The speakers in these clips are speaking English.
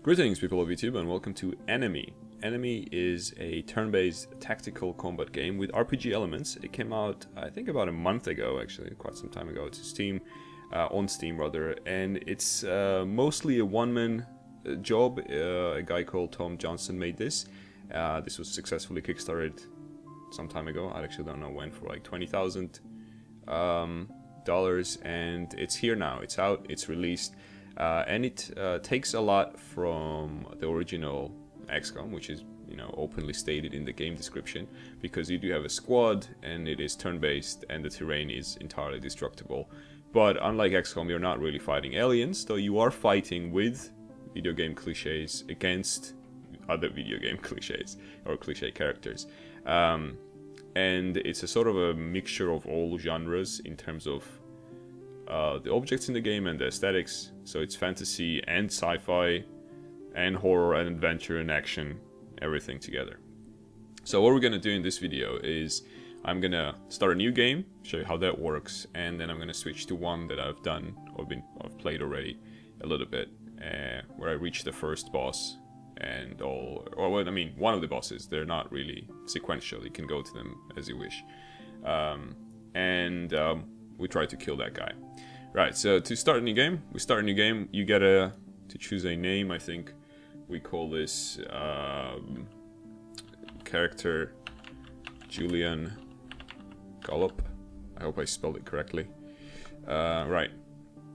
Greetings, people of YouTube, and welcome to Enemy. Enemy is a turn-based tactical combat game with RPG elements. It came out, I think, about a month ago, actually, quite some time ago, to Steam, on Steam rather, and it's mostly a one-man job. A guy called Tom Johnson made this. This was successfully kickstarted some time ago. I actually don't know when, for like $20,000, and it's here now. It's out. It's released. And it takes a lot from the original XCOM, which is, openly stated in the game description, because you do have a squad, and it is turn-based, and the terrain is entirely destructible. But unlike XCOM, you're not really fighting aliens, though you are fighting with video game cliches against other video game cliches, or cliche characters. And it's a sort of a mixture of all genres in terms of the objects in the game and the aesthetics. So it's fantasy and sci-fi and horror and adventure and action, everything together. So what we're going to do in this video is I'm going to start a new game, show you how that works, and then I'm going to switch to one that I've done, or I've played already a little bit, where I reached the first boss and one of the bosses. They're not really sequential, you can go to them as you wish. We try to kill that guy. Right, so to start a new game, you get to choose a name. I think we call this character Julian Gollop. I hope I spelled it correctly. Right,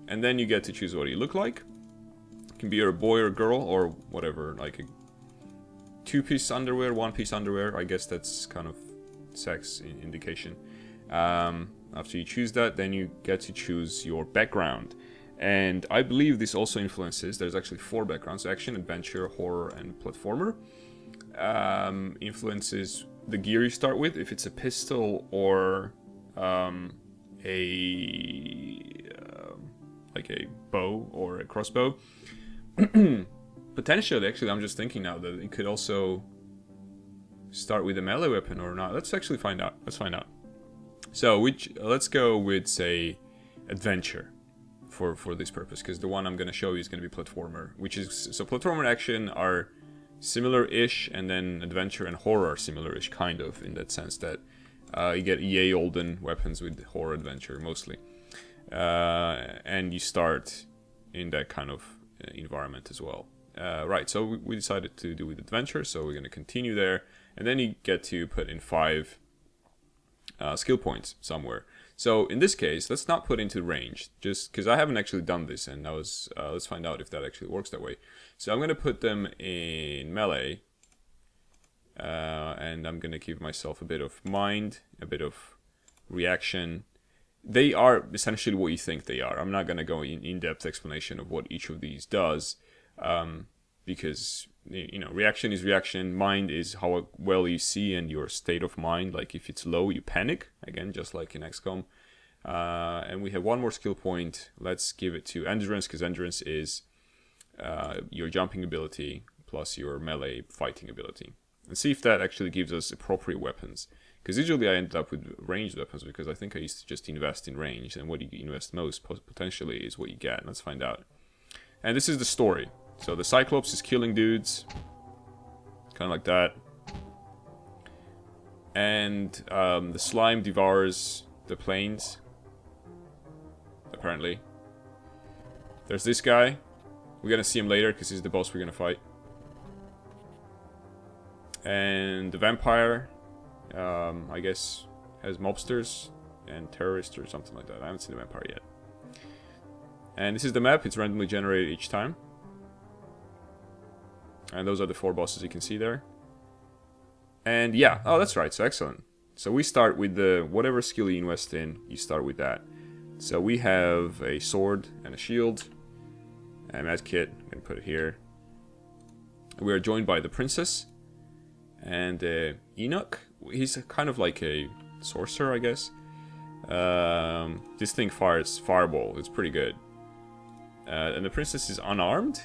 and then you get to choose what you look like. It can be a boy or girl or whatever, like a two-piece underwear, one-piece underwear. I guess that's kind of sex indication. After you choose that, then you get to choose your background. And I believe this also influences, there's actually 4 backgrounds: action, adventure, horror, and platformer. Influences the gear you start with, if it's a pistol or like a bow or a crossbow. Potentially, actually, I'm just thinking now that it could also start with a melee weapon or not. Let's actually find out. Let's find out. So let's go with, say, adventure for this purpose, because the one I'm going to show you is going to be platformer, so platformer and action are similar-ish, and then adventure and horror are similar-ish, kind of, in that sense that you get EA olden weapons with horror adventure mostly, and you start in that kind of environment as well. Right, so we decided to do with adventure, so we're going to continue there, and then you get to put in 5 skill points somewhere. So in this case, let's not put into range, just because I haven't actually done this, and let's find out if that actually works that way. So I'm going to put them in melee, and I'm going to give myself a bit of mind, a bit of reaction. They are essentially what you think they are. I'm not going to go in-depth explanation of what each of these does, because reaction is reaction, mind is how well you see and your state of mind. Like if it's low, you panic, again, just like in XCOM. And we have one more skill point. Let's give it to endurance, because endurance is your jumping ability plus your melee fighting ability. And see if that actually gives us appropriate weapons, because usually I ended up with ranged weapons, because I think I used to just invest in range, and what you invest most potentially is what you get. Let's find out. And this is the story. So the Cyclops is killing dudes, kind of like that. And the slime devours the planes, apparently. There's this guy. We're going to see him later, because he's the boss we're going to fight. And the vampire, I guess, has mobsters and terrorists or something like that. I haven't seen the vampire yet. And this is the map. It's randomly generated each time. And those are the 4 bosses you can see there. And yeah, oh, that's right, so excellent. So we start with whatever skill you invest in, you start with that. So we have a sword and a shield, and med kit, I'm going to put it here. We are joined by the princess, and Enoch. He's kind of like a sorcerer, I guess. This thing fires fireball, it's pretty good. And the princess is unarmed.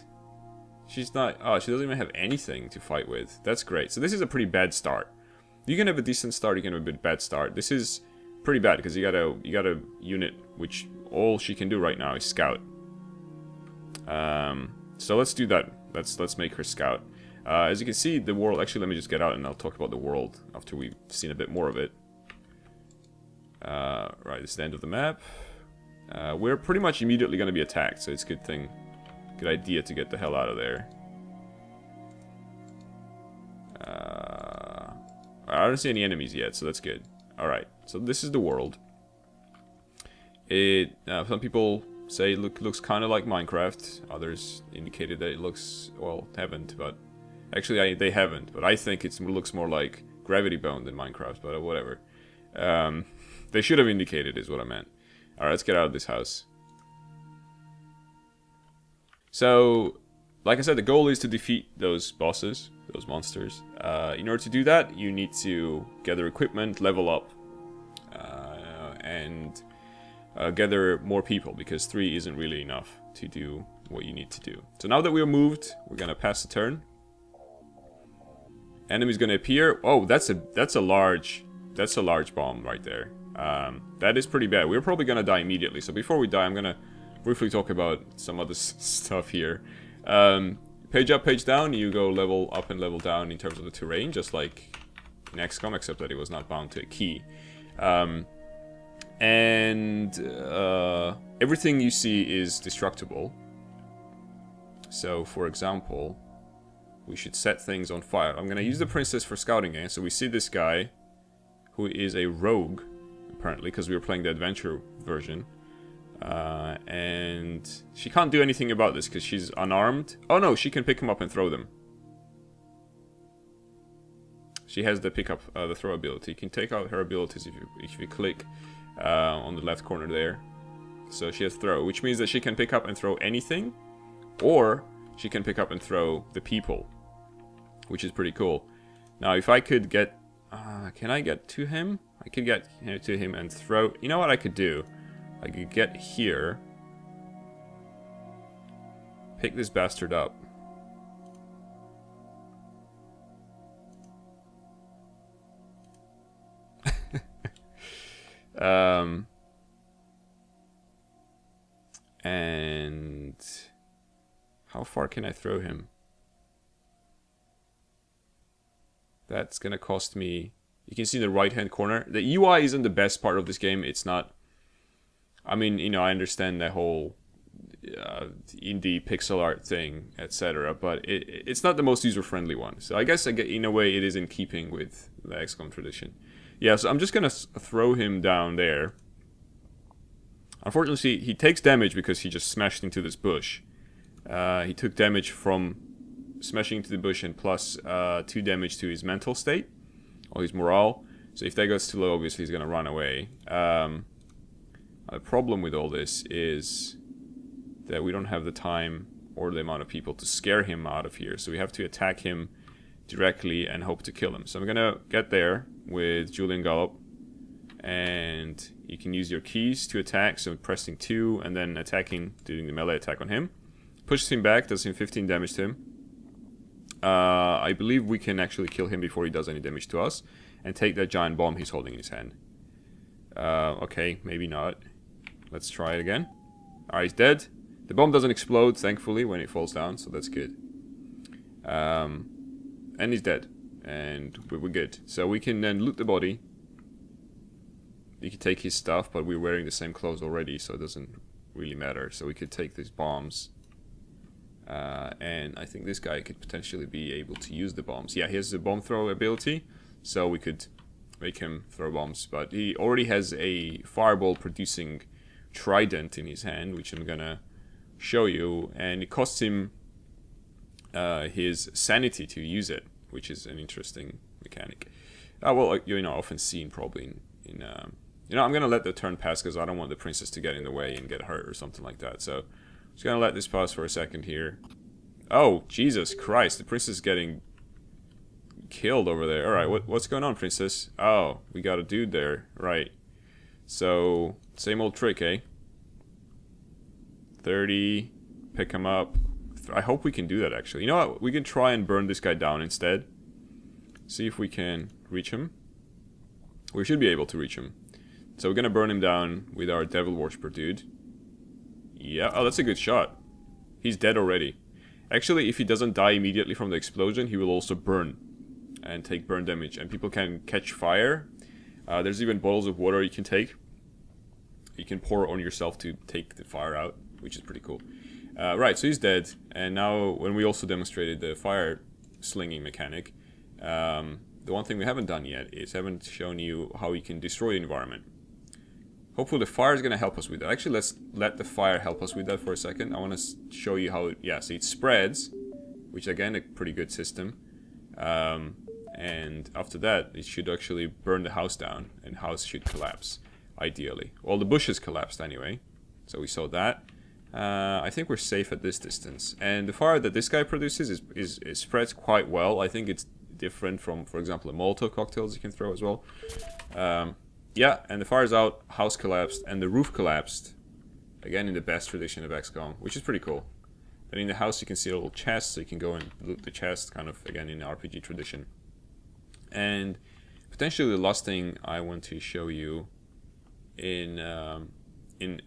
She's not. Oh, she doesn't even have anything to fight with. That's great. So this is a pretty bad start. You can have a decent start. You can have a bit bad start. This is pretty bad, because you got a unit which all she can do right now is scout. So let's do that Let's make her scout. As you can see, the world... Actually, let me just get out and I'll talk about the world after we've seen a bit more of it. Right, this is the end of the map. We're pretty much immediately going to be attacked, so it's a good idea to get the hell out of there. I don't see any enemies yet, so that's good. Alright, so this is the world. Some people say it looks kind of like Minecraft. Others indicated that it looks... Well, haven't, but... Actually, they haven't, but I think it looks more like Gravity Bone than Minecraft, but whatever. They should have indicated, is what I meant. Alright, let's get out of this house. So, like I said, the goal is to defeat those bosses, those monsters. In order to do that, you need to gather equipment, level up, and gather more people, because 3 isn't really enough to do what you need to do. So now that we're moved, we're gonna pass the turn. Enemy's gonna appear. Oh, that's a large bomb right there. That is pretty bad. We're probably gonna die immediately. So before we die, I'm gonna briefly talk about some other stuff here. Page up, page down. You go level up and level down in terms of the terrain, just like in XCOM, except that it was not bound to a key. Everything you see is destructible. So, for example, we should set things on fire. I'm gonna use the princess for scouting again. So we see this guy, who is a rogue, apparently, because we were playing the adventure version. And she can't do anything about this because she's unarmed. Oh no, she can pick him up and throw them. She has the the throw ability. You can take out her abilities if you click on the left corner there. So she has throw, which means that she can pick up and throw anything, or she can pick up and throw the people, which is pretty cool. Now, if I could get, can I get to him? I could get to him and throw. You know what I could do? I could get here, pick this bastard up. And how far can I throw him? That's gonna cost me. You can see in the right hand corner. The UI isn't the best part of this game. It's not. I mean, you know, I understand the whole indie pixel art thing, etc. But it's not the most user-friendly one. So I guess in a way it is in keeping with the XCOM tradition. Yeah, so I'm just gonna throw him down there. Unfortunately, he takes damage because he just smashed into this bush. He took damage from smashing into the bush and plus 2 damage to his mental state, or his morale. So if that goes too low, obviously he's gonna run away. The problem with all this is that we don't have the time or the amount of people to scare him out of here. So we have to attack him directly and hope to kill him. So I'm gonna get there with Julian Gallop, and you can use your keys to attack. So pressing 2 and then attacking, doing the melee attack on him. Pushes him back, does him 15 damage to him. I believe we can actually kill him before he does any damage to us, and take that giant bomb he's holding in his hand. Okay, maybe not. Let's try it again. Alright, he's dead. The bomb doesn't explode, thankfully, when it falls down, so that's good. And he's dead. And we're good. So we can then loot the body. You can take his stuff, but we're wearing the same clothes already, so it doesn't really matter. So we could take these bombs. And I think this guy could potentially be able to use the bombs. Yeah, he has the bomb throw ability, so we could make him throw bombs. But he already has a fireball producing trident in his hand, which I'm gonna show you, and it costs him his sanity to use it, which is an interesting mechanic. Well, you know, often seen probably in you know, I'm gonna let the turn pass because I don't want the princess to get in the way and get hurt or something like that. So I'm just gonna let this pass for a second here. Oh, Jesus Christ, the princess is getting killed over there. Alright, what's going on, princess? Oh, we got a dude there. Right. So, same old trick, eh? 30, pick him up. I hope we can do that, actually. You know what? We can try and burn this guy down instead. See if we can reach him. We should be able to reach him. So we're gonna burn him down with our Devil Worshipper dude. Yeah, oh, that's a good shot. He's dead already. Actually, if he doesn't die immediately from the explosion, he will also burn and take burn damage. And people can catch fire. There's even bottles of water you can take. You can pour on yourself to take the fire out, which is pretty cool. Right, so he's dead. And now, when we also demonstrated the fire slinging mechanic, the one thing we haven't done yet is haven't shown you how you can destroy the environment. Hopefully the fire is going to help us with that. Actually, let's let the fire help us with that for a second. I want to show you how see, it spreads, which again, a pretty good system. And after that, it should actually burn the house down, and house should collapse, ideally. Well, the bushes collapsed anyway, so we saw that. I think we're safe at this distance. And the fire that this guy produces is spreads quite well. I think it's different from, for example, the Molotov cocktails you can throw as well. Yeah, and the fire's out, house collapsed, and the roof collapsed. Again, in the best tradition of XCOM, which is pretty cool. Then in the house you can see a little chest, so you can go and loot the chest, kind of, again, in the RPG tradition. And potentially the last thing I want to show you in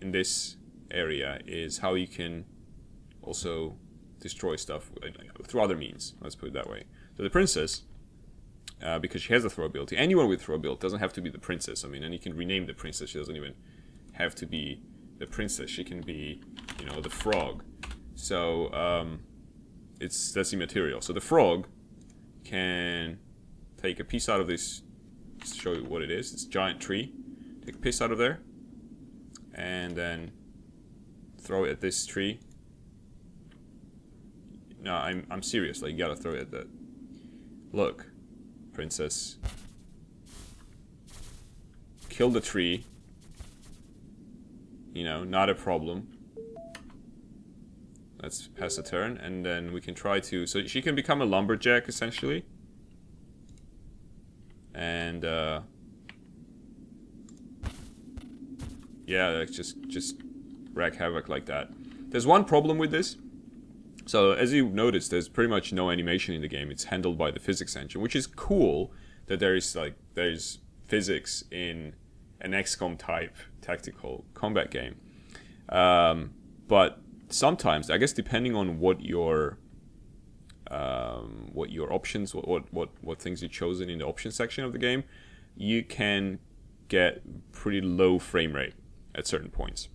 this area is how you can also destroy stuff through other means, let's put it that way. So the princess, because she has a throw ability. Anyone with throw ability doesn't have to be the princess. I mean, and you can rename the princess. She doesn't even have to be the princess. She can be, you know, the frog. So that's immaterial. So the frog can take a piece out of this. Let's show you what it is. It's a giant tree. Take a piece out of there, and then throw it at this tree. No, I'm serious. Like, you gotta throw it at that. Look. Princess. Kill the tree. You know, not a problem. Let's pass the turn, and then we can try to... So she can become a lumberjack, essentially. And, yeah, like just wreak havoc like that. There's one problem with this. So, as you noticed, there's pretty much no animation in the game. It's handled by the physics engine, which is cool that there's physics in an XCOM type tactical combat game. But sometimes, I guess, depending on what your options, what things you've chosen in the options section of the game, you can get pretty low frame rate at certain points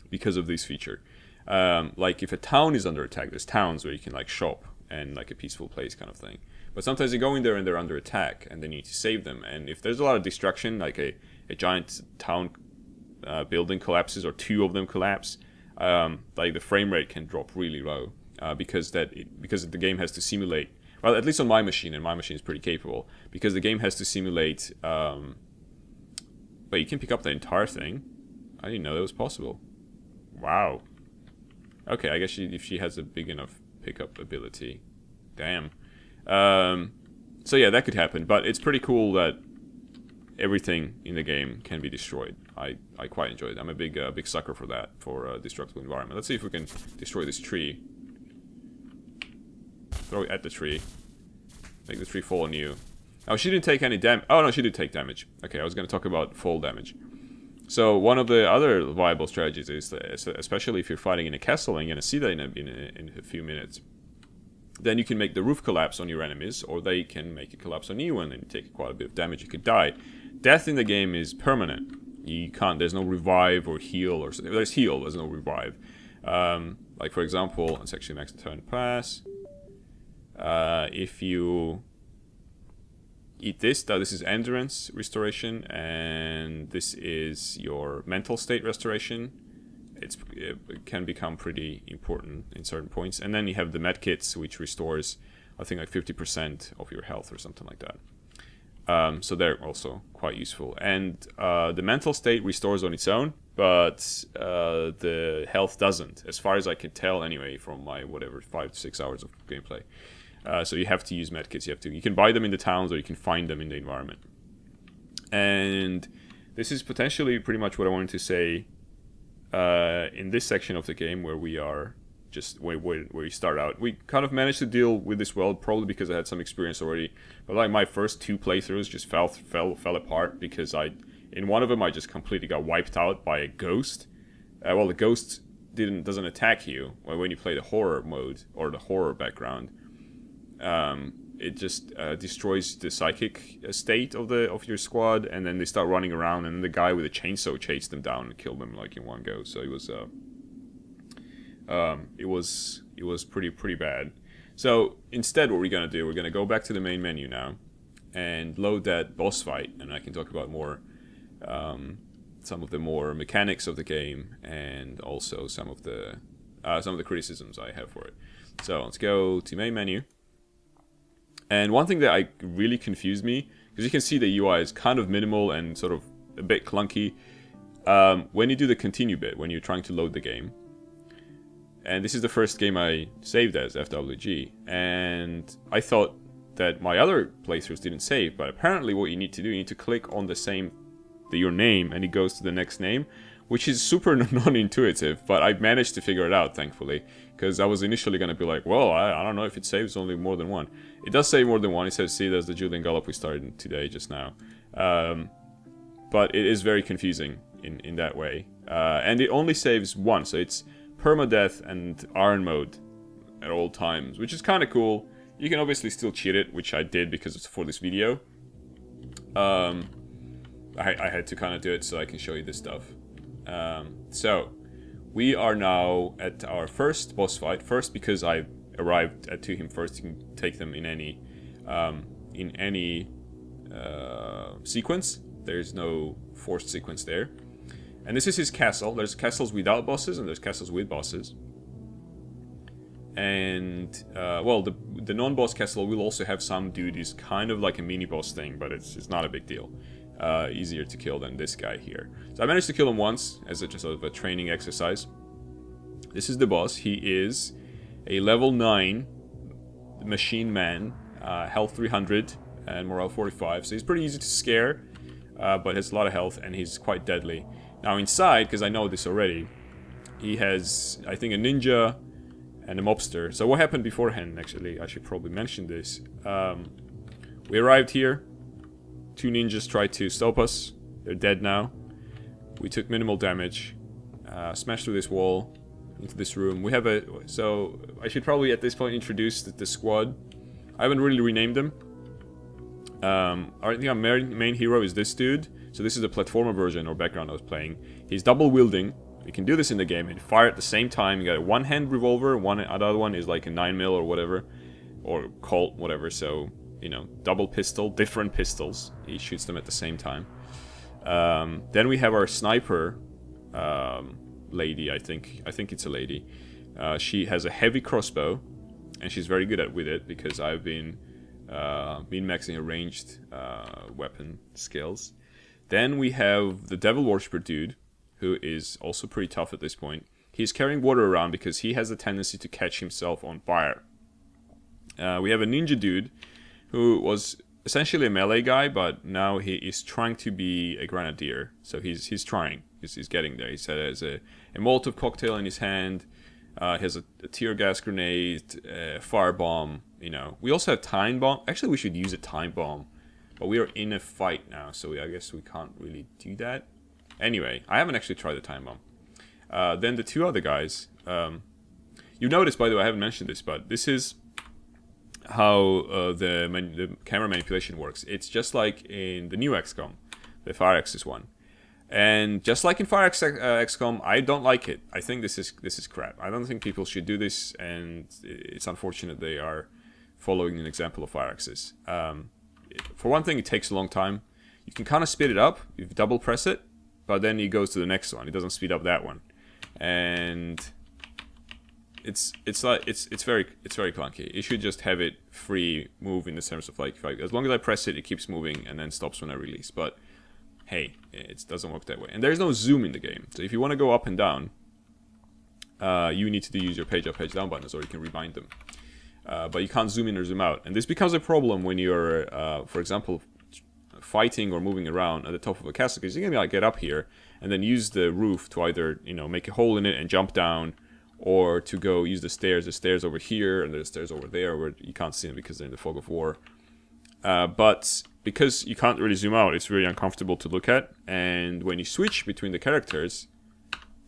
because of this feature. Like if a town is under attack, there's towns where you can like shop and like a peaceful place kind of thing. But sometimes you go in there and they're under attack and then you need to save them. And if there's a lot of destruction, like a giant town building collapses or two of them collapse, like the frame rate can drop really low because the game has to simulate. Well, at least on my machine, and my machine is pretty capable, because the game has to simulate. But you can pick up the entire thing. I didn't know that was possible. Wow. Okay, I guess if she has a big enough pickup ability. Damn. So yeah, that could happen. But it's pretty cool that everything in the game can be destroyed. I quite enjoy it. I'm a big sucker for that, for destructible environment. Let's see if we can destroy this tree. Throw it at the tree. Make the tree fall on you. Oh, she didn't take any damage. Oh, no, she did take damage. Okay, I was going to talk about fall damage. So one of the other viable strategies is, especially if you're fighting in a castle, and you're going to see that in a few minutes, then you can make the roof collapse on your enemies, or they can make it collapse on you, and then you take quite a bit of damage. You could die. Death in the game is permanent. You can't. There's no revive or heal, or something. There's heal. There's no revive. Like for example, let's actually max the turn pass. If you eat this is endurance restoration, and this is your mental state restoration. It can become pretty important in certain points. And then you have the medkits, which restores, I think, like 50% of your health or something like that. So they're also quite useful. And the mental state restores on its own, but the health doesn't, as far as I can tell anyway, from my 5 to 6 hours of gameplay. So you have to use medkits. You can buy them in the towns, or you can find them in the environment. And this is potentially pretty much what I wanted to say in this section of the game, where we are just where you start out. We kind of managed to deal with this well, probably because I had some experience already. But like my first 2 playthroughs just fell apart, because in one of them I just completely got wiped out by a ghost. Well, the ghost doesn't attack you, or when you play the horror mode or the horror background, it just destroys the psychic state of your squad, and then they start running around, and the guy with a chainsaw chased them down and killed them like in one go. So it was pretty bad. So instead, what we're gonna do, we're gonna go back to the main menu now, and load that boss fight, and I can talk about more, some of the more mechanics of the game, and also some of the criticisms I have for it. So let's go to main menu. And one thing that really confused me, because you can see the UI is kind of minimal and sort of a bit clunky, when you do the continue bit, when you're trying to load the game. And this is the first game I saved as FWG, and I thought that my other playthroughs didn't save, but apparently what you need to do, you need to click on your name, and it goes to the next name, which is super non-intuitive, but I managed to figure it out, thankfully, because I was initially going to be like, well, I don't know if it saves only more than one. It does save more than one. It says, see, there's the Julian Gallop we started today, just now. But it is very confusing in that way. And it only saves one, so it's permadeath and iron mode at all times, which is kind of cool. You can obviously still cheat it, which I did because it's for this video. I had to kind of do it so I can show you this stuff. So we are now at our first boss fight. First, because I arrived to him first, you can take them in any sequence. There's no forced sequence there. And this is his castle. There's castles without bosses, and there's castles with bosses. And, well, the non-boss castle will also have some dude who's kind of like a mini-boss thing, but it's not a big deal. Easier to kill than this guy here. So I managed to kill him once, as just sort of a training exercise. This is the boss. He is a level 9 machine man, health 300 and morale 45. So he's pretty easy to scare, but has a lot of health, and he's quite deadly. Now inside, because I know this already, he has, I think, a ninja and a mobster. So what happened beforehand, actually, I should probably mention this. We arrived here. 2 ninjas tried to stop us. They're dead now. We took minimal damage. Smashed through this wall into this room. We have so I should probably at this point introduce the squad. I haven't really renamed them. I think our main hero is this dude. So this is the platformer version or background I was playing. He's double wielding. You can do this in the game and fire at the same time. You got a one-hand revolver. Another one is like a 9mm or whatever, or Colt, whatever. So, you know, double pistol, different pistols. He shoots them at the same time. Then we have our sniper lady. I think it's a lady. She has a heavy crossbow, and she's very good with it because I've been min-maxing her ranged weapon skills. Then we have the Devil Worshipper dude, who is also pretty tough at this point. He's carrying water around because he has a tendency to catch himself on fire. We have a ninja dude, who was essentially a melee guy, but now he is trying to be a grenadier. So he's trying. He's getting there. He has a Molotov cocktail in his hand. He has a tear gas grenade, a firebomb. You know, we also have time bomb. Actually, we should use a time bomb. But we are in a fight now, so I guess we can't really do that. Anyway, I haven't actually tried the time bomb. Then the 2 other guys. You notice, by the way, I haven't mentioned this, but this is how the camera manipulation works. It's just like in the new XCOM, the Firaxis one. And just like in XCOM, I don't like it. I think this is crap. I don't think people should do this, and it's unfortunate they are following an example of Firaxis. For one thing, it takes a long time. You can kind of speed it up. You double press it, but then it goes to the next one. It doesn't speed up that one, and it's very clunky. You should just have it free move in the sense of like as long as I press it, it keeps moving and then stops when I release. But hey, it doesn't work that way. And there's no zoom in the game, so if you want to go up and down, you need to use your page up, page down buttons, or you can rebind them. But you can't zoom in or zoom out. And this becomes a problem when you're, for example, fighting or moving around at the top of a castle, because you're going to get up here and then use the roof to either, you know, make a hole in it and jump down, or to go use the stairs over here, and there's stairs over there where you can't see them because they're in the fog of war. But because you can't really zoom out, it's really uncomfortable to look at, and when you switch between the characters,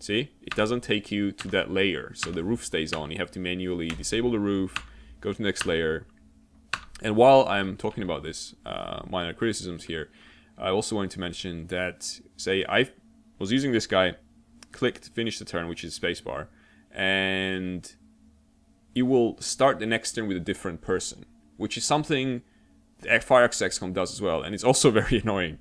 See? It doesn't take you to that layer, so the roof stays on. You have to manually disable the roof, go to the next layer. And while I'm talking about this, minor criticisms here, I also want to mention that, say, I was using this guy, clicked finish the turn, which is spacebar, and you will start the next turn with a different person, which is something the Fireaxe XCOM does as well, and it's also very annoying,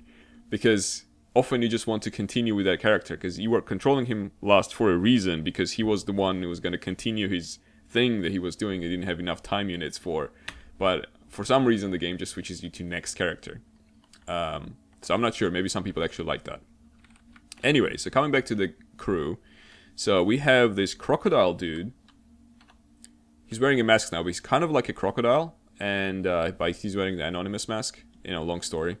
because often you just want to continue with that character, because you were controlling him last for a reason, because he was the one who was going to continue his thing that he was doing, he didn't have enough time units for, but for some reason the game just switches you to next character. So I'm not sure, maybe some people actually like that. Anyway, so coming back to the crew, so we have this crocodile dude. He's wearing a mask now, but he's kind of like a crocodile, and he's wearing the anonymous mask, long story.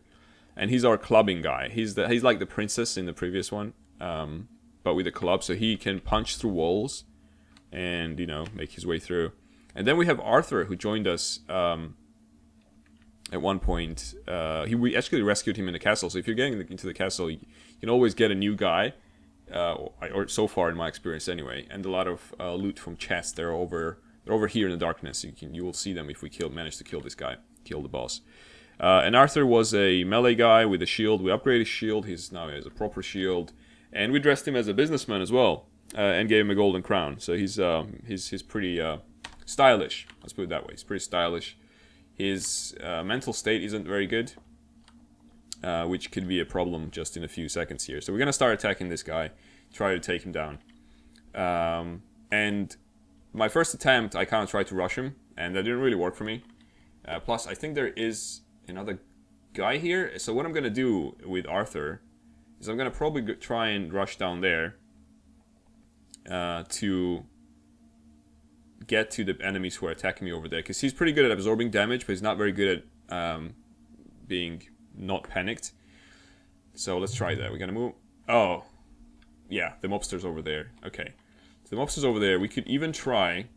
And he's our clubbing guy. He's like the princess in the previous one, but with a club, so he can punch through walls and, make his way through. And then we have Arthur, who joined us at one point. We actually rescued him in the castle, so if you're getting into the castle, you can always get a new guy, or so far in my experience anyway, and a lot of loot from chests. They're over here in the darkness. You will see them if we manage to kill this guy, kill the boss. And Arthur was a melee guy with a shield. We upgraded his shield. Now he has a proper shield, and we dressed him as a businessman as well, and gave him a golden crown. So he's pretty stylish. Let's put it that way. He's pretty stylish. His mental state isn't very good, which could be a problem just in a few seconds here. So we're gonna start attacking this guy, try to take him down. And my first attempt, I kind of tried to rush him, and that didn't really work for me. Plus, I think there is another guy here. So what I'm going to do with Arthur is I'm going to probably try and rush down there to get to the enemies who are attacking me over there. Because he's pretty good at absorbing damage, but he's not very good at being not panicked. So let's try that. We're going to move... Oh, yeah, the mobster's over there. Okay. So the mobster's over there. We could even try,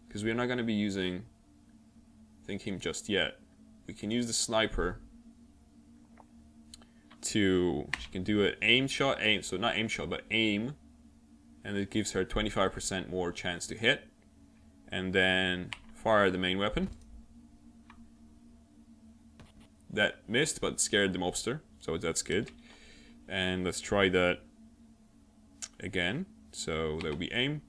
because we're not going to be using... him just yet. We can use the sniper to... She can do an aim shot, so not aim shot, but aim, and it gives her 25% more chance to hit, and then fire the main weapon. That missed, but scared the mobster, so that's good. And let's try that again. So that will be aim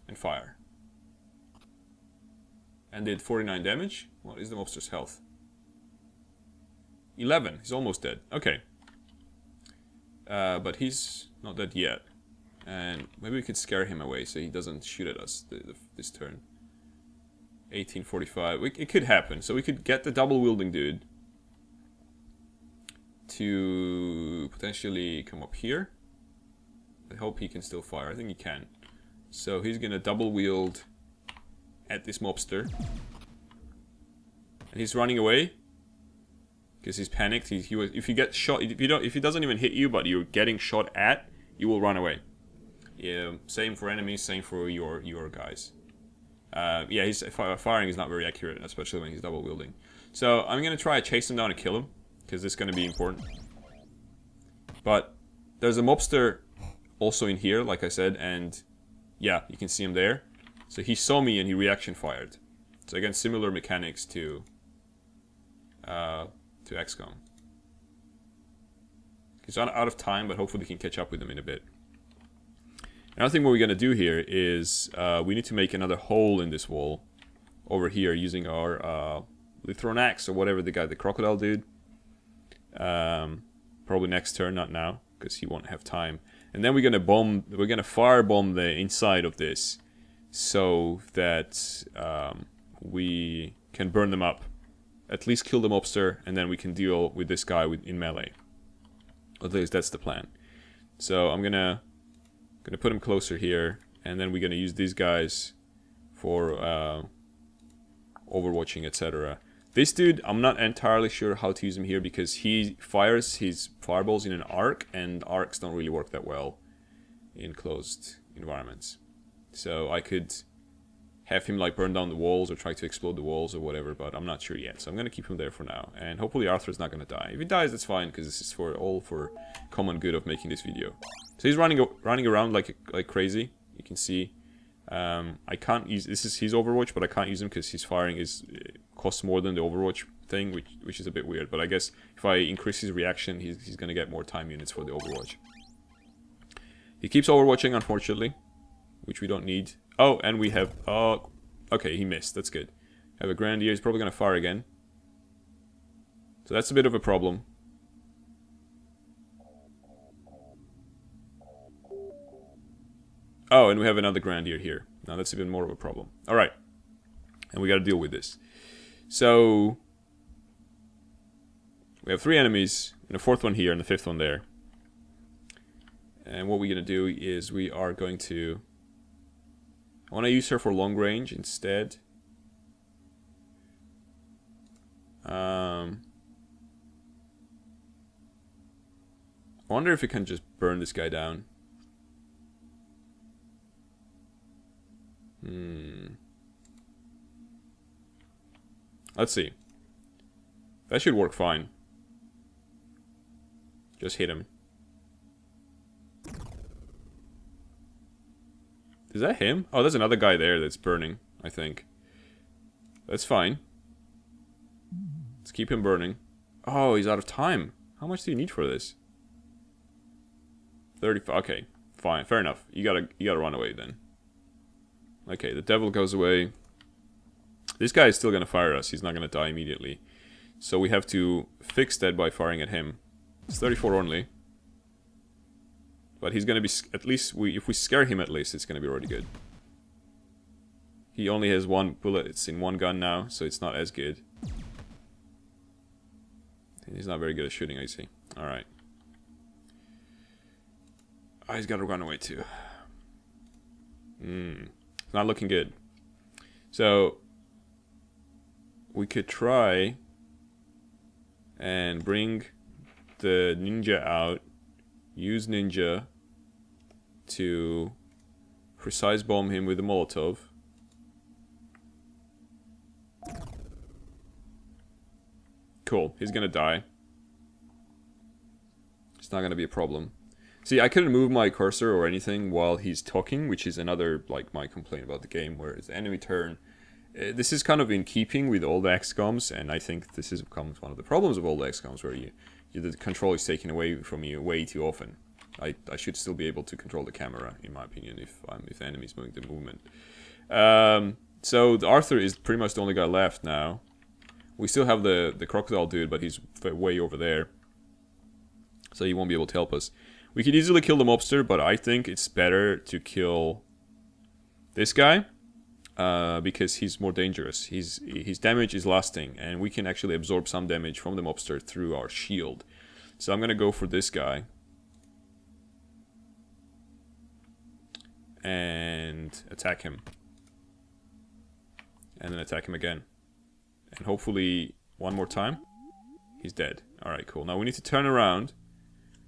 and fire. And did 49 damage. What is the mobster's health? 11. He's almost dead. Okay. But he's not dead yet. And maybe we could scare him away so he doesn't shoot at us this turn. 1845. It could happen. So we could get the double-wielding dude to potentially come up here. I hope he can still fire. I think he can. So he's going to double-wield at this mobster, and he's running away because he's panicked. If you get shot, if he doesn't even hit you, but you're getting shot at, you will run away. Yeah, same for enemies, same for your guys. Yeah, his firing is not very accurate, especially when he's double wielding. So I'm gonna try to chase him down and kill him, because this is gonna be important. But there's a mobster also in here, like I said, and yeah, you can see him there. So he saw me and he reaction fired. So again, similar mechanics to XCOM. He's out of time, but hopefully we can catch up with him in a bit. Another thing what we're going to do here is we need to make another hole in this wall over here using our Lithron Axe or whatever the crocodile dude. Probably next turn, not now, because he won't have time. And then we're going to firebomb the inside of this, so that we can burn them up, at least kill the mobster, and then we can deal with this guy in melee. At least that's the plan. So I'm gonna put him closer here, and then we're gonna use these guys for overwatching, etc. This dude, I'm not entirely sure how to use him here, because he fires his fireballs in an arc, and arcs don't really work that well in closed environments. So I could have him like burn down the walls or try to explode the walls or whatever, but I'm not sure yet. So I'm gonna keep him there for now, and hopefully Arthur's not gonna die. If he dies, that's fine, because this is all for common good of making this video. So he's running around like crazy. You can see. I can't use this is his Overwatch, but I can't use him because his firing costs more than the Overwatch thing, which is a bit weird. But I guess if I increase his reaction, he's gonna get more time units for the Overwatch. He keeps overwatching, unfortunately, which we don't need. Oh, and we have okay, he missed. That's good. Have a Grenadier. He's probably gonna fire again. So that's a bit of a problem. Oh, and we have another Grenadier here. Now that's even more of a problem. Alright. And we gotta deal with this. So we have 3 enemies, and a 4th one here, and the 5th one there. And what we're gonna do is we are going to... I wanna use her for long range instead. I wonder if we can just burn this guy down. Let's see. That should work fine. Just hit him. Is that him? Oh, there's another guy there that's burning, I think. That's fine. Let's keep him burning. Oh, he's out of time. How much do you need for this? 35. Okay, fine. Fair enough. You gotta run away then. Okay, the devil goes away. This guy is still gonna fire us. He's not gonna die immediately. So we have to fix that by firing at him. It's 34 only. But he's gonna be... At least, if we scare him at least, it's gonna be already good. He only has 1 bullet. It's in 1 gun now, so it's not as good. He's not very good at shooting, I see. Alright. Oh, he's gotta run away too. It's not looking good. So we could try and bring the ninja out, use ninja to precise bomb him with a Molotov. Cool, he's gonna die. It's not gonna be a problem. See, I couldn't move my cursor or anything while he's talking, which is another, like, my complaint about the game, where it's the enemy turn. This is kind of in keeping with all the XCOMs, and I think this becomes one of the problems of all the XCOMs, where the control is taken away from you way too often. I should still be able to control the camera, in my opinion, if the enemy's moving the movement. So the Arthur is pretty much the only guy left now. We still have the crocodile dude, but he's way over there, so he won't be able to help us. We could easily kill the mobster, but I think it's better to kill this guy because he's more dangerous. His damage is lasting, and we can actually absorb some damage from the mobster through our shield. So I'm gonna go for this guy and attack him, and then attack him again, and hopefully one more time. He's dead. All right, cool. Now we need to turn around,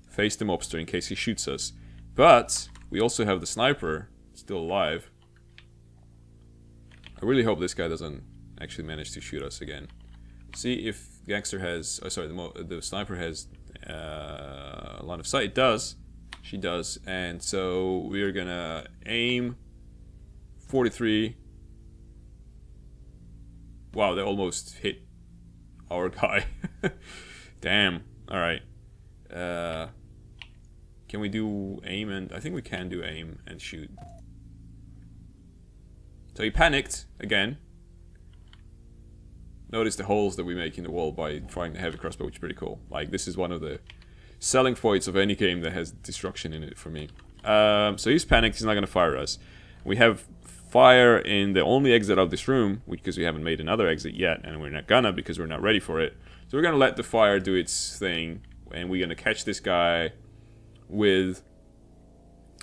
face the mobster in case he shoots us. But we also have the sniper still alive. I really hope this guy doesn't actually manage to shoot us again. See if gangster has... Oh, sorry, the sniper has line of sight. It does. She does. And so we're gonna aim 43. Wow, they almost hit our guy. Damn. Alright. Can we do aim and... I think we can do aim and shoot. So he panicked again. Notice the holes that we make in the wall by firing the heavy crossbow, which is pretty cool. Like, this is one of the selling points of any game that has destruction in it for me. So he's panicked, he's not gonna fire us. We have fire in the only exit of this room, because we haven't made another exit yet, and we're not gonna because we're not ready for it. So we're gonna let the fire do its thing, and we're gonna catch this guy with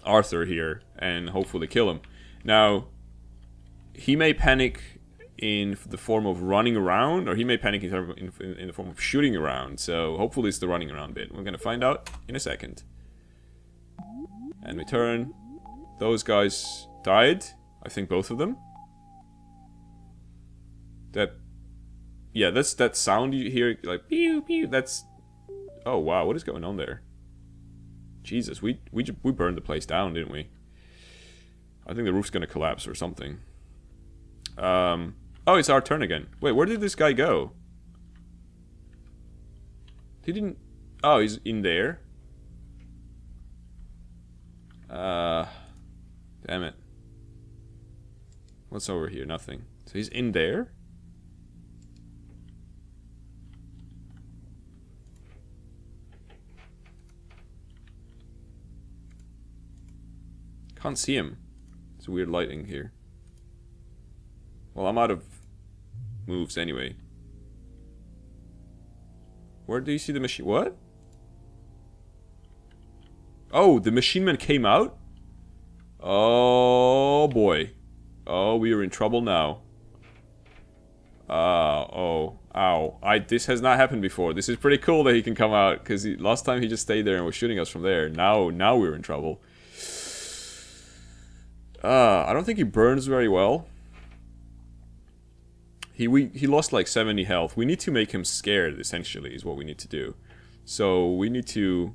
Arthur here, and hopefully kill him. Now, he may panic in the form of running around, or he may panic in the form of shooting around. So hopefully it's the running around bit. We're gonna find out in a second. And we turn. Those guys died. I think both of them. Yeah, that's that sound you hear, like pew pew. That's... Oh wow, what is going on there? Jesus, we burned the place down, didn't we? I think the roof's gonna collapse or something. Oh, it's our turn again. Wait, where did this guy go? He didn't... Oh, he's in there. Damn it. What's over here? Nothing. So he's in there? Can't see him. It's weird lighting here. Well, I'm out of moves anyway. Where do you see the machine? What? Oh, the machine man came out? Oh boy. Oh, we are in trouble now. Oh, ow. This has not happened before. This is pretty cool that he can come out, because last time he just stayed there and was shooting us from there. Now we're in trouble. I don't think he burns very well. He lost like 70 health. We need to make him scared, essentially, is what we need to do. So we need to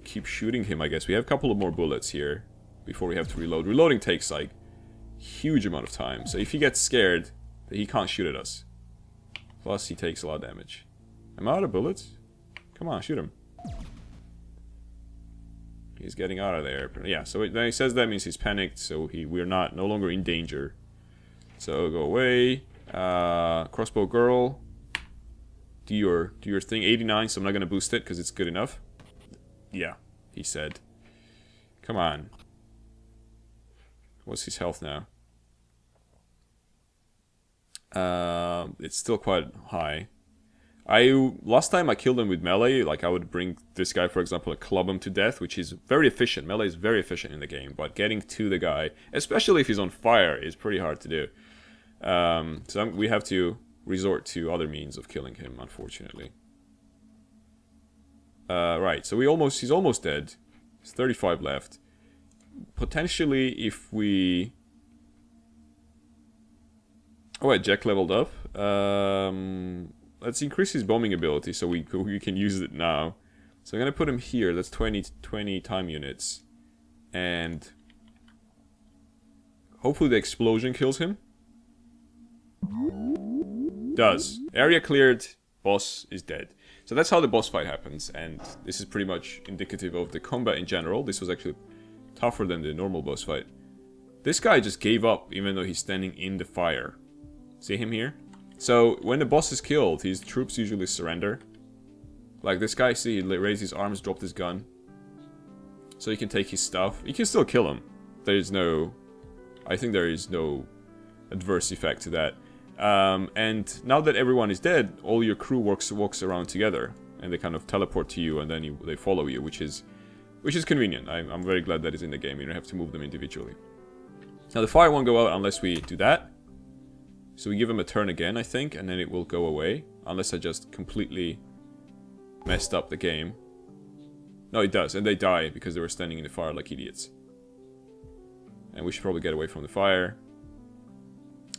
keep shooting him, I guess. We have a couple of more bullets here before we have to reload. Reloading takes like huge amount of time. So if he gets scared, he can't shoot at us. Plus he takes a lot of damage. Am I out of bullets? Come on, shoot him. He's getting out of there. Yeah, so then he says that means he's panicked, so we're no longer in danger. So go away. Crossbow girl. Do your thing. 89, so I'm not gonna boost it because it's good enough. Yeah, he said. Come on. What's his health now? It's still quite high. Last time I killed him with melee, like I would bring this guy, for example, and club him to death, which is very efficient. Melee is very efficient in the game, but getting to the guy, especially if he's on fire, is pretty hard to do. So we have to resort to other means of killing him, unfortunately. Right, so he's almost dead. There's 35 left. Potentially, if we... Oh wait, Jack leveled up. Let's increase his bombing ability so we can use it now. So I'm gonna put him here. That's 20 time units. And hopefully the explosion kills him. Does. Area cleared, boss is dead. So that's how the boss fight happens, and this is pretty much indicative of the combat in general. This was actually tougher than the normal boss fight. This guy just gave up even though he's standing in the fire. See him here? So when the boss is killed, his troops usually surrender. Like this guy, see, he raised his arms, dropped his gun. So he can take his stuff. You can still kill him. I think there is no adverse effect to that. And now that everyone is dead, all your crew walks around together, and they kind of teleport to you, and then they follow you, which is convenient. I'm very glad that is in the game. You don't have to move them individually. Now the fire won't go out unless we do that. So we give them a turn again, I think, and then it will go away, unless I just completely messed up the game. No, it does, and they die because they were standing in the fire like idiots. And we should probably get away from the fire.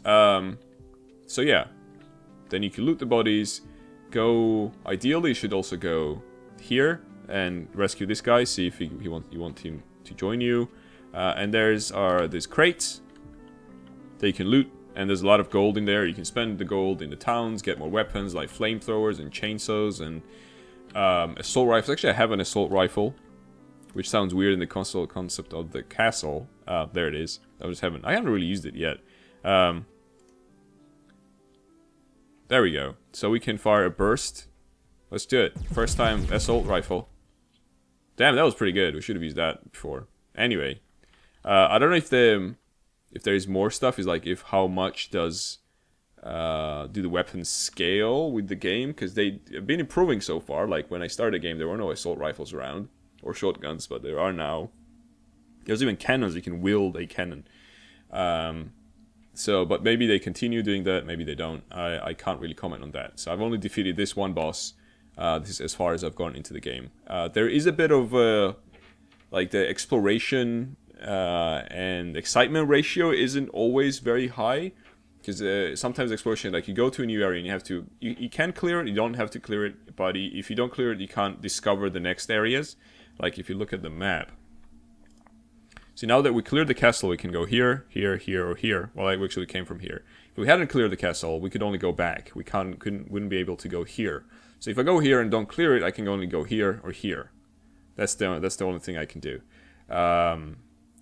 So yeah, then you can loot the bodies, ideally you should also go here and rescue this guy, see if you want him to join you. And there's crates that you can loot, and there's a lot of gold in there. You can spend the gold in the towns, get more weapons like flamethrowers and chainsaws and assault rifles. Actually, I have an assault rifle, which sounds weird in the concept of the castle. There it is. I haven't really used it yet. There we go. So we can fire a burst. Let's do it. First time assault rifle. Damn, that was pretty good. We should have used that before. Anyway, I don't know if there is more stuff. Is like how much do the weapons scale with the game? Because they have been improving so far. Like when I started the game, there were no assault rifles around or shotguns, but there are now. There's even cannons. You can wield a cannon. But maybe they continue doing that, maybe they don't. I can't really comment on that. So I've only defeated this one boss. This is as far as I've gone into the game. There is a bit of like the exploration and excitement ratio isn't always very high. Because sometimes exploration, like you go to a new area and you have to, you can clear it, you don't have to clear it, but if you don't clear it, you can't discover the next areas. Like if you look at the map. So now that we cleared the castle, we can go here, here, here, or here. Well, I actually came from here. If we hadn't cleared the castle, we could only go back. We wouldn't be able to go here. So if I go here and don't clear it, I can only go here or here. That's the only thing I can do.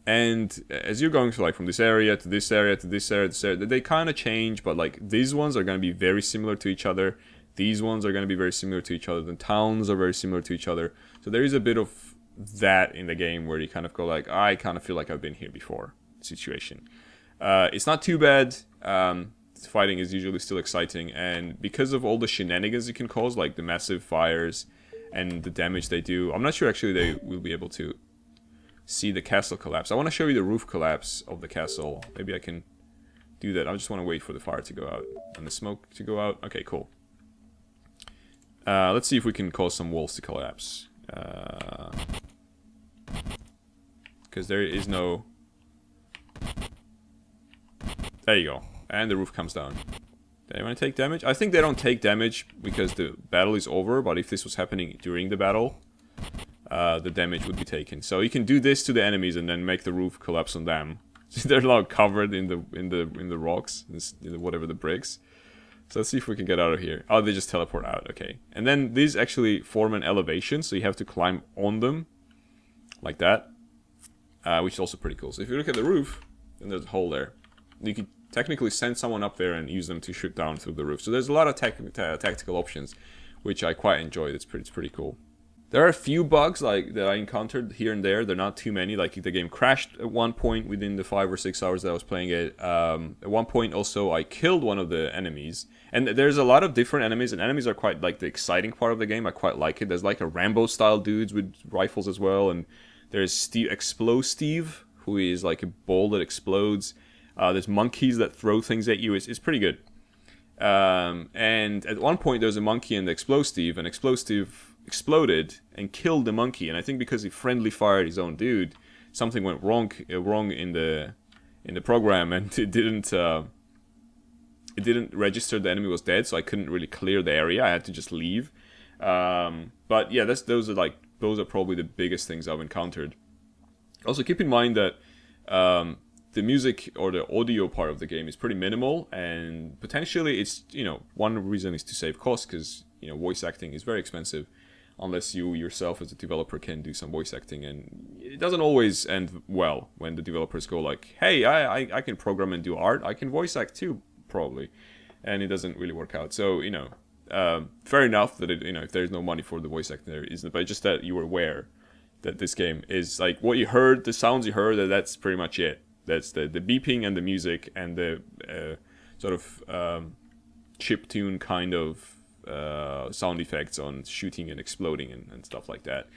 And as you're going from this area to this area to this area to this area, they kind of change, but like these ones are going to be very similar to each other. These ones are going to be very similar to each other. The towns are very similar to each other. So there is a bit of that in the game where you kind of go like, I kind of feel like I've been here before situation. It's not too bad. Fighting is usually still exciting, and because of all the shenanigans you can cause, like the massive fires and the damage they do, I'm not sure actually they will be able to see the castle collapse. I want to show you the roof collapse of the castle. Maybe I can do that. I just want to wait for the fire to go out and the smoke to go out. Okay, cool. Let's see if we can cause some walls to collapse. Because there is no... There you go. And the roof comes down. They want to take damage? I think they don't take damage because the battle is over, but if this was happening during the battle, the damage would be taken. So you can do this to the enemies and then make the roof collapse on them. They're now covered in the rocks, in whatever the bricks. So let's see if we can get out of here. Oh, they just teleport out. Okay. And then these actually form an elevation, so you have to climb on them like that, which is also pretty cool. So if you look at the roof, then there's a hole there. You can technically send someone up there and use them to shoot down through the roof. So there's a lot of tactical options, which I quite enjoy. It's pretty cool. There are a few bugs like that I encountered here and there. They're not too many. Like the game crashed at one point within the 5 or 6 hours that I was playing it. At one point also I killed one of the enemies. And there's a lot of different enemies, and enemies are quite like the exciting part of the game. I quite like it. There's like a Rambo style dudes with rifles as well, and there's Steve, who is like a ball that explodes. There's monkeys that throw things at you. It's pretty good. And at one point there's a monkey and the explosive, and explosive exploded and killed the monkey. And I think because he friendly fired his own dude, something went wrong in the program, and it didn't register the enemy was dead. So I couldn't really clear the area. I had to just leave. But yeah, those are probably the biggest things I've encountered. Also, keep in mind that the music or the audio part of the game is pretty minimal, and potentially it's, one reason is to save costs, because, voice acting is very expensive unless you yourself as a developer can do some voice acting, and it doesn't always end well when the developers go like, hey, I can program and do art, I can voice act too, probably, and it doesn't really work out. So, fair enough that if there's no money for the voice acting, there isn't, but just that you were aware that this game is like what you heard, the sounds you heard, that's pretty much it. That's the beeping and the music and the sort of chiptune kind of sound effects on shooting and exploding and stuff like that.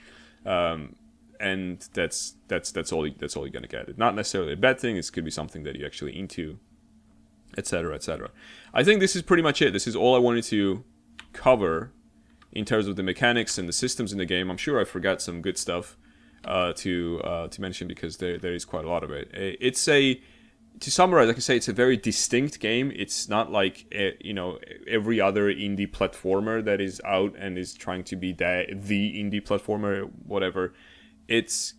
And that's all you're gonna get. It's not necessarily a bad thing. It could be something that you're actually into, etc., etc. I think this is pretty much it. This is all I wanted to cover in terms of the mechanics and the systems in the game. I'm sure I forgot some good stuff to mention, because there is quite a lot of it. To summarize, I can say it's a very distinct game. It's not like every other indie platformer that is out and is trying to be the indie platformer, whatever. It's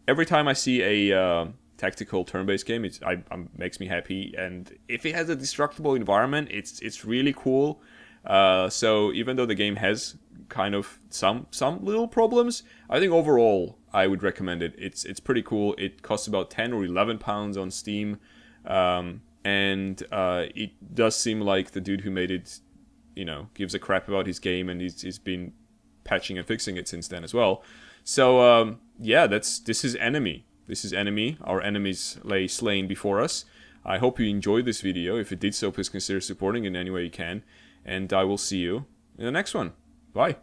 every time I see a tactical turn-based game, it makes me happy, and if it has a destructible environment, it's really cool. So even though the game has kind of some little problems, I think overall I would recommend it. It's pretty cool. It costs about £10 or £11 on Steam, and it does seem like the dude who made it, gives a crap about his game, and he's been patching and fixing it since then as well. So yeah, this is Enemy. This is Enemy. Our enemies lay slain before us. I hope you enjoyed this video. If you did so, please consider supporting in any way you can, and I will see you in the next one. Bye.